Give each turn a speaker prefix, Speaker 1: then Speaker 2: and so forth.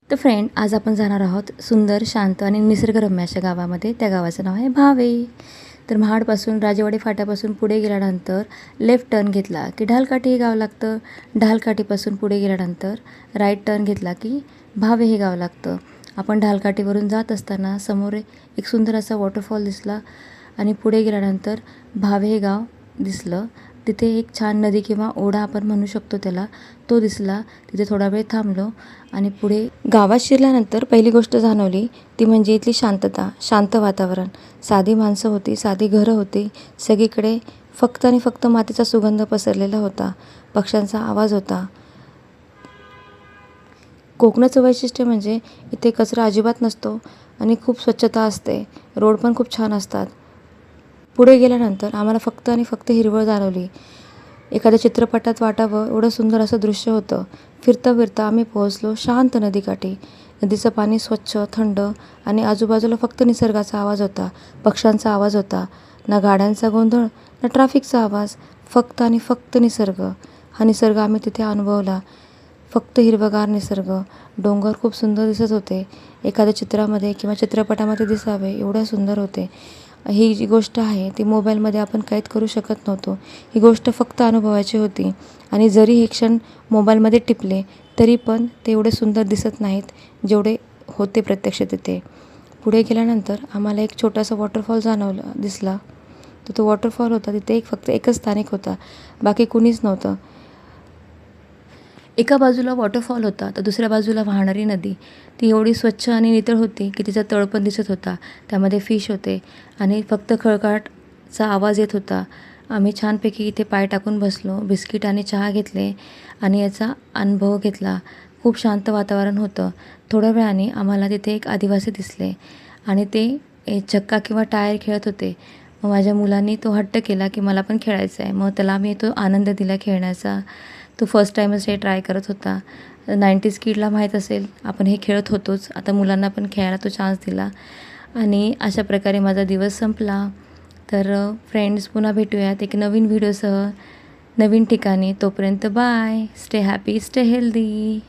Speaker 1: तर फ्रेंड, आज आपण जाणार आहोत सुंदर, शांत आणि निसर्गरम्य अशा गावामध्ये. त्या गावाचं नाव आहे भावे. तर महाडपासून राजेवाडी फाट्यापासून पुढे गेल्यानंतर लेफ्ट टर्न घेतला की ढालकाठी हे गाव लागतं. ढालकाठीपासून पुढे गेल्यानंतर राईट टर्न घेतला की भावे हे गाव लागतं. आपण ढालकाठीवरून जात असताना समोर एक सुंदर असा वॉटरफॉल दिसला आणि पुढे गेल्यानंतर भावे हे गाव दिसलं. तिथे एक छान नदी किंवा ओढा आपण म्हणू शकतो त्याला, तो दिसला. तिथे थोडा वेळ थांबलो आणि पुढे गावात शिरल्यानंतर पहिली गोष्ट जाणवली ती म्हणजे इथली शांतता, शांत वातावरण. साधी माणसं होती, साधी घरं होती. सगळीकडे फक्त आणि फक्त मातीचा सुगंध पसरलेला होता. पक्ष्यांचा आवाज होता. कोकणाचं वैशिष्ट्य म्हणजे इथे कचरा अजिबात नसतो आणि खूप स्वच्छता असते. रोड पण खूप छान असतात. पुढे गेल्यानंतर आम्हाला फक्त आणि फक्त हिरवळ जाणवली. एखाद्या चित्रपटात वाटावं एवढं सुंदर असं दृश्य होतं. फिरता फिरता आम्ही पोहोचलो शांत नदीकाठी. नदीचं पाणी स्वच्छ, थंड आणि आजूबाजूला फक्त निसर्गाचा आवाज होता, पक्ष्यांचा आवाज होता. ना गाड्यांचा गोंधळ, ना ट्रॅफिकचा आवाज. फक्त आणि फक्त निसर्ग. हा निसर्ग आम्ही तिथे अनुभवला. फक्त हिरवंगार निसर्ग. डोंगर खूप सुंदर दिसत होते. एखाद्या चित्रामध्ये किंवा चित्रपटामध्ये दिसावे एवढे सुंदर होते. ही जी गोष्ट आहे ती मोबाईलमध्ये आपण कैद करू शकत नव्हतो. ही गोष्ट फक्त अनुभवायची होती आणि जरी हे क्षण मोबाईलमध्ये टिपले तरी पण ते एवढे सुंदर दिसत नाहीत जेवढे होते प्रत्यक्ष तिथे. पुढे गेल्यानंतर आम्हाला एक छोटासा वॉटरफॉल दिसला. तर तो वॉटरफॉल होता तिथे फक्त एकच स्थानिक होता, बाकी कुणीच नव्हतं. एका बाजूला वॉटरफॉल होता तर दुसऱ्या बाजूला वाहणारी नदी. ती एवढी स्वच्छ आणि नितळ होती की तिचा तळ पण दिसत होता. त्यामध्ये फिश होते आणि फक्त खळखळाटचा आवाज येत होता. आम्ही छानपैकी इथे पाय टाकून बसलो, बिस्किट आणि चहा घेतले आणि याचा अनुभव घेतला. खूप शांत वातावरण होतं. थोड्या वेळाने आम्हाला तिथे एक आदिवासी दिसले आणि ते चक्का किंवा टायर खेळत होते. मग माझ्या मुलांनी तो हट्ट केला की मला पण खेळायचं आहे. मग त्याला आम्ही तो आनंद दिला खेळण्याचा. तो फर्स्ट टाईमच हे ट्राय करत होता. 90s किडला माहीत असेल, आपण हे खेळत होतोच. आता मुलांना पण खेळायला तो चान्स दिला आणि अशा प्रकारे माझा दिवस संपला. तर फ्रेंड्स, पुन्हा भेटूयात एक नवीन व्हिडिओसह, नवीन ठिकाणी. तोपर्यंत bye. Stay happy, stay healthy.